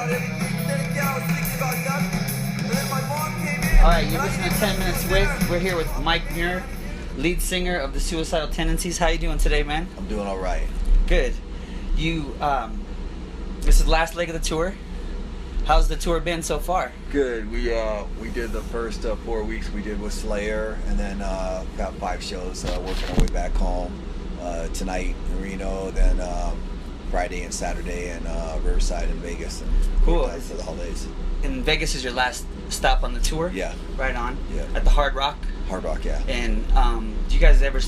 All right, you listen to 10 Minutes With. We're here with Mike Muir, lead singer of the Suicidal Tendencies. How you doing today, man? I'm doing all right. Good. You, this is the last leg of the tour. How's the tour been so far? Good. We did the first 4 weeks we did with Slayer, and then got 5 shows working our way back home. Tonight in Reno, then Friday and Saturday in Riverside in Vegas. And cool. For the holidays. And Vegas is your last stop on the tour? Yeah. Right on. Yeah. At the Hard Rock? Hard Rock, yeah. And do you guys ever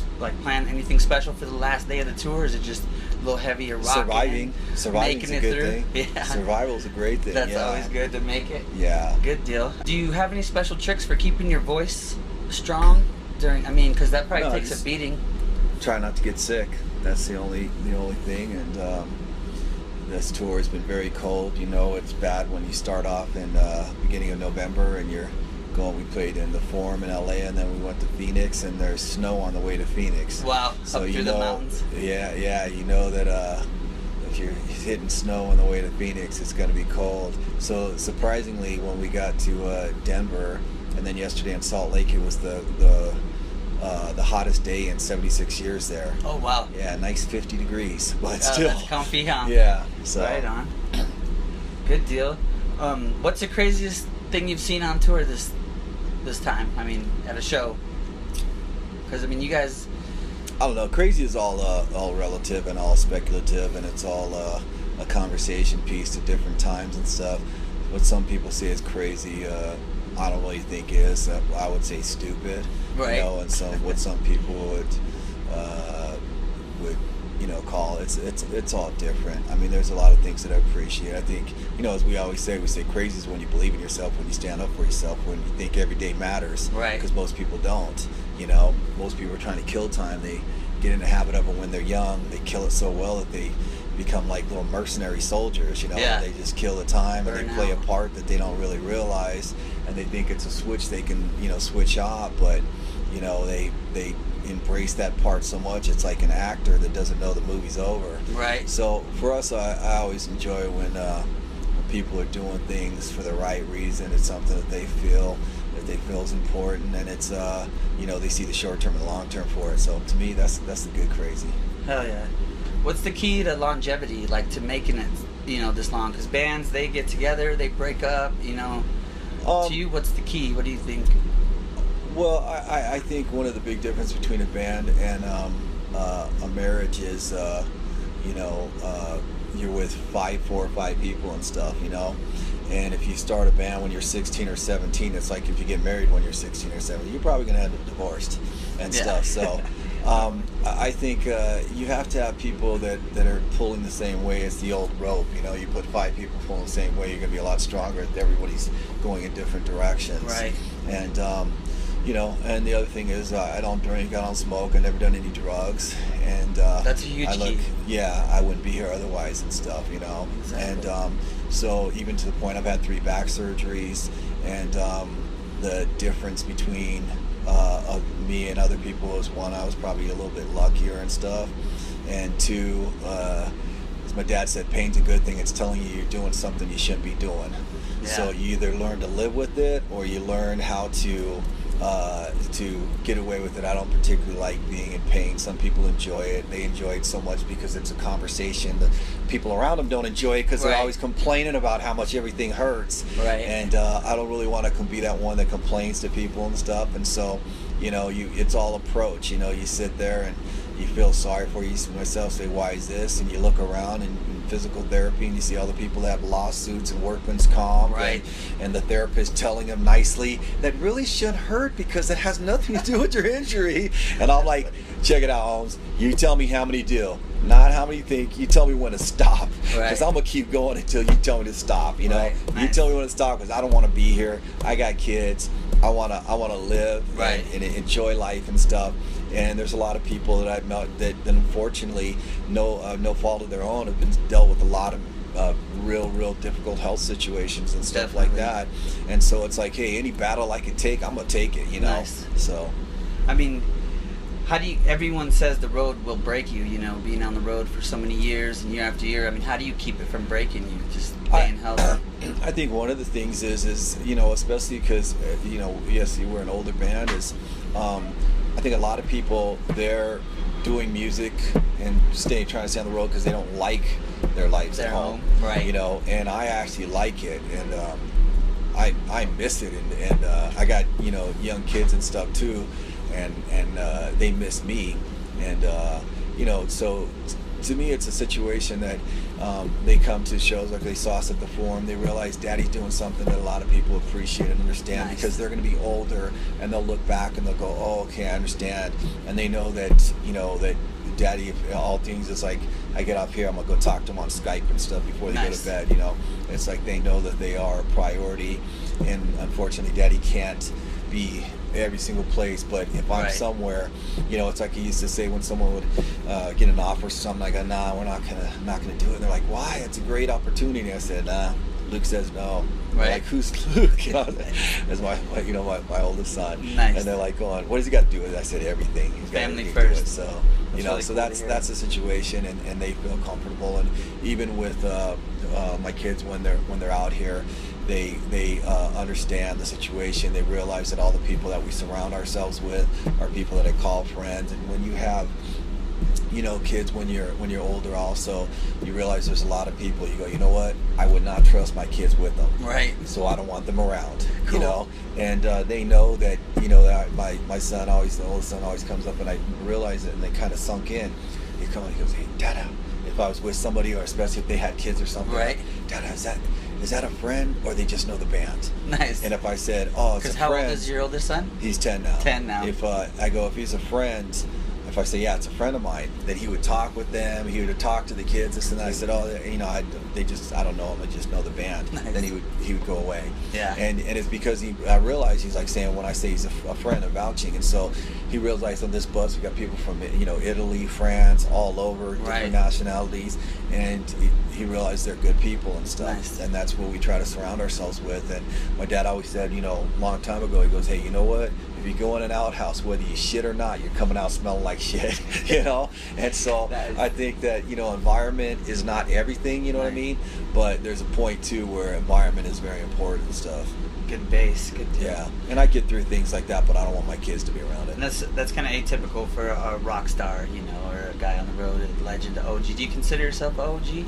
plan anything special for the last day of the tour? Or is it just a little heavier rocking? Surviving is a good thing. Yeah. Survival's a great thing. That's always good to make it. Yeah. Good deal. Do you have any special tricks for keeping your voice strong during? I mean, because that probably takes a beating. Try not to get sick. That's the only thing. And this tour has been very cold. You know, it's bad when you start off in beginning of November and you're going. We played in the Forum in LA, and then we went to Phoenix, and there's snow on the way to Phoenix. Wow! So up through the mountains. Yeah. You know that if you're hitting snow on the way to Phoenix, it's going to be cold. So surprisingly, when we got to Denver, and then yesterday in Salt Lake, it was the hottest day in 76 years there. Oh wow! Yeah, nice 50 degrees, but still. That's comfy, huh? Yeah. So. Right on. Good deal. What's the craziest thing you've seen on tour this time? I mean, at a show. Because I mean, you guys. I don't know. Crazy is all relative and all speculative, and it's all a conversation piece to different times and stuff. What some people say is crazy, I don't really think is. I would say stupid. Right. You know, and what some people would call it's all different. I mean, there's a lot of things that I appreciate. I think, as we always say, crazy is when you believe in yourself, when you stand up for yourself, when you think every day matters. Right. Because most people don't. Most people are trying to kill time. They get in the habit of it when they're young. They kill it so well that they become like little mercenary soldiers. Yeah. They just kill the time Burn and they play out. a part that they don't really realize, and they think it's a switch they can switch off, but they embrace that part so much. It's like an actor that doesn't know the movie's over. Right. So for us, I always enjoy when people are doing things for the right reason. It's something that they feel is important, and it's they see the short term and the long term for it. So to me, that's the good crazy. Hell yeah. What's the key to longevity, like to making it this long? Because bands, they get together, they break up. To you, what's the key? What do you think? Well, I think one of the big differences between a band and a marriage is, you're with 4 or 5 people and stuff, And if you start a band when you're 16 or 17, it's like if you get married when you're 16 or 17, you're probably going to end up divorced and stuff. So I think you have to have people that are pulling the same way as the old rope. You put 5 people pulling the same way, you're going to be a lot stronger if everybody's going in different directions. Right. And and the other thing is I don't drink, I don't smoke, I've never done any drugs, and that's a huge key. Yeah, I wouldn't be here otherwise and stuff, Exactly. And so even to the point I've had 3 back surgeries, and the difference between me and other people is, 1, I was probably a little bit luckier and stuff, and 2, as my dad said, pain's a good thing. It's telling you you're doing something you shouldn't be doing. Yeah. So you either learn to live with it, or you learn how to get away with it. I don't particularly like being in pain. Some people enjoy it. They enjoy it so much because it's a conversation. The people around them don't enjoy it because they're always complaining about how much everything hurts. Right. And I don't really want to be that one that complains to people and stuff. And so, it's all approach. You sit there and you feel sorry for yourself, say, why is this? And you look around in physical therapy and you see all the people that have lawsuits and workman's comp, right, and the therapist telling them nicely that really shouldn't hurt because it has nothing to do with your injury. And I'm like, check it out, Holmes. You tell me how many do, not how many think. You tell me when to stop, because I'm gonna keep going until you tell me to stop. Right. You tell me when to stop, because I don't want to be here. I got kids. I wanna live, right, and enjoy life and stuff. And there's a lot of people that I've met that unfortunately, no fault of their own, have been dealt with a lot of real difficult health situations and stuff like that. And so it's like, hey, any battle I can take, I'm gonna take it. Nice. So, I mean, How do you? Everyone says the road will break you. You know, being on the road for so many years and year after year. I mean, how do you keep it from breaking you? Just staying healthy. I think one of the things is you know, especially because you know, yes, you were an older band. Is I think a lot of people, they're doing music and trying to stay on the road because they don't like their lives at home, right? You know, and I actually like it, and I miss it, and I got, you know, young kids and stuff too, and they miss me, and you know, so to me it's a situation that they come to shows like they saw us at the Forum, they realize Daddy's doing something that a lot of people appreciate and understand. Nice. Because they're going to be older and they'll look back and they'll go, oh, okay, I understand, and they know that, you know, that Daddy, all things, is like, I get off here, I'm gonna go talk to them on Skype and stuff before they Nice. Go to bed. You know, it's like they know that they are a priority, and unfortunately, Daddy can't be every single place. But if I'm somewhere, you know, it's like he used to say when someone would get an offer or something, I go, nah, we're not gonna do it. And they're like, why? It's a great opportunity. I said, nah. Luke says no. Right. Like, who's Luke? You know, that's my oldest son. Nice. And they're like, going, what does he got to do with it? I said, everything. He's got family everything first. To it. So, you know, really so cool that's the situation, and they feel comfortable. And even with my kids, when they're out here, they understand the situation. They realize that all the people that we surround ourselves with are people that I call friends. And when you have, you know, kids, when you're older also, you realize there's a lot of people, you go, you know what, I would not trust my kids with them. Right. So I don't want them around. Cool. You know, and they know that, you know, that my son always, the oldest son always comes up, and I realize it, and they kind of sunk in. He goes, hey, Dada, if I was with somebody, or especially if they had kids or something, right. Like, Dada, is that a friend, or they just know the band? Nice. And if I said, oh, it's a friend. Because how old is your oldest son? He's 10 now. 10 now. If I go, if he's a friend, if I say, yeah, it's a friend of mine, then he would talk with them, he would talk to the kids, this and that. I said, oh, you know, I don't know them, I just know the band. Nice. Then he would go away. Yeah. And it's because I realized he's like saying, when I say he's a friend of vouching, and so he realized on this bus we got people from, you know, Italy, France, all over, different nationalities, and he realized they're good people and stuff. Nice. And that's what we try to surround ourselves with. And my dad always said, you know, a long time ago, he goes, hey, you know what? If you go in an outhouse, whether you shit or not, you're coming out smelling like shit, you know? And so I think that, you know, environment is not everything, you know what I mean? But there's a point, too, where environment is very important and stuff. Good base, good deal. Yeah, and I get through things like that, but I don't want my kids to be around it. And that's kind of atypical for a rock star, you know, or a guy on the road, a legend, OG. Do you consider yourself OG?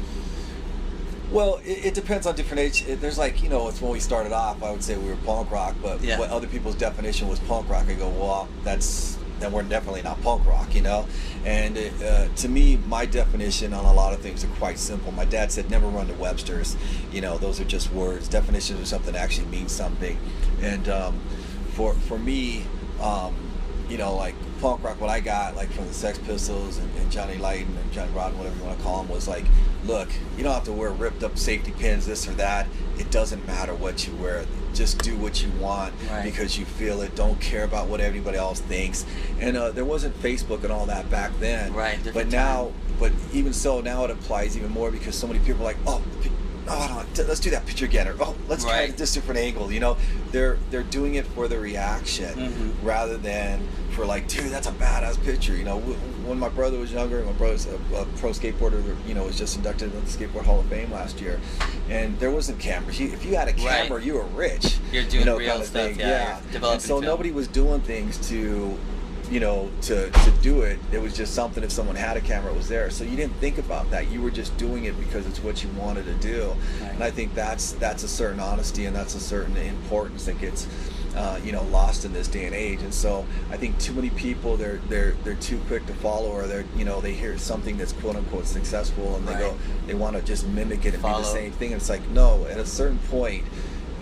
Well, it depends on different age. There's like, you know, it's when we started off, I would say we were punk rock, but what other people's definition was punk rock, I go, well, then we're definitely not punk rock, you know? And to me, my definition on a lot of things are quite simple. My dad said, never run to Webster's. You know, those are just words. Definitions are something that actually means something. And for me, you know, like punk rock, what I got, like from the Sex Pistols and Johnny Lydon and Johnny Rotten, whatever you want to call them, was like, look, you don't have to wear ripped up safety pins, this or that. It doesn't matter what you wear. Just do what you want because you feel it. Don't care about what everybody else thinks. And there wasn't Facebook and all that back then. Right. But now, but even so, now it applies even more because so many people are like, oh, let's do that picture again, or oh, let's try this different angle. You know, they're doing it for the reaction rather than for like, dude, that's a badass picture. You know, when my brother was younger, my brother's a pro skateboarder. You know, was just inducted into the Skateboard Hall of Fame last year, and there wasn't cameras. If you had a camera, you were rich. You're doing real kind of stuff, thing. yeah. And so nobody was doing things to, you know, to do it. It was just something, if someone had a camera, it was there. So you didn't think about that. You were just doing it because it's what you wanted to do. Right. And I think that's a certain honesty, and that's a certain importance that gets you know, lost in this day and age. And so I think too many people, they're too quick to follow, or they hear something that's quote unquote successful, and they want to just mimic it and do the same thing. And it's like, no, at a certain point,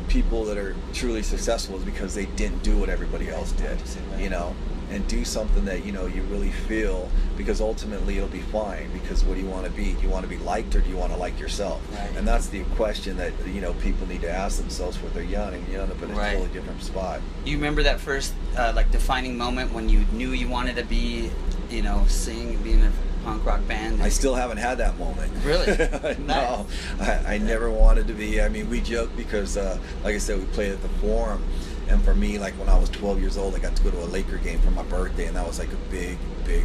people that are truly successful is because they didn't do what everybody else did, you know, and do something that, you know, you really feel, because ultimately it'll be fine. Because what do you want to be? Do you want to be liked, or do you want to like yourself? Right. And that's the question that, you know, people need to ask themselves when they're young, and you end up in a totally different spot. You remember that first like defining moment when you knew you wanted to be, you know, being a punk rock band? I still haven't had that moment. Really? No, I never wanted to be. I mean, we joke because like I said, we played at the Forum, And for me, like when I was 12 years old, I got to go to a Laker game for my birthday, and that was like a big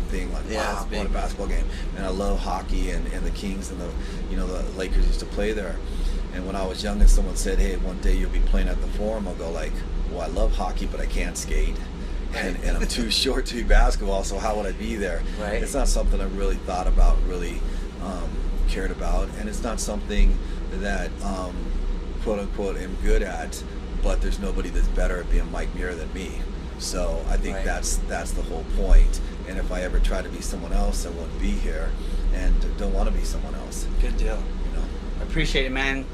thing. Like, Yeah, wow, it's I'm going big. to a basketball game. And I love hockey, and the Kings and the Lakers used to play there. And when I was young and someone said, hey, one day you'll be playing at the Forum, I'll go like, well, I love hockey, but I can't skate. And I'm too short to be basketball, so how would I be there? Right. It's not something I really thought about, really cared about, and it's not something that quote unquote am good at, but there's nobody that's better at being Mike Muir than me. So I think Right. that's the whole point. And if I ever try to be someone else, I wouldn't be here, and don't want to be someone else. Good deal. You know. I appreciate it, man.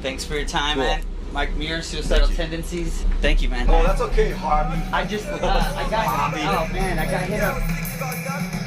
Thanks for your time, Cool. man. Mike Muir, Suicidal Tendencies. Thank you, man. Oh, that's okay, Harvey. I just, I got, oh man, I got hit up.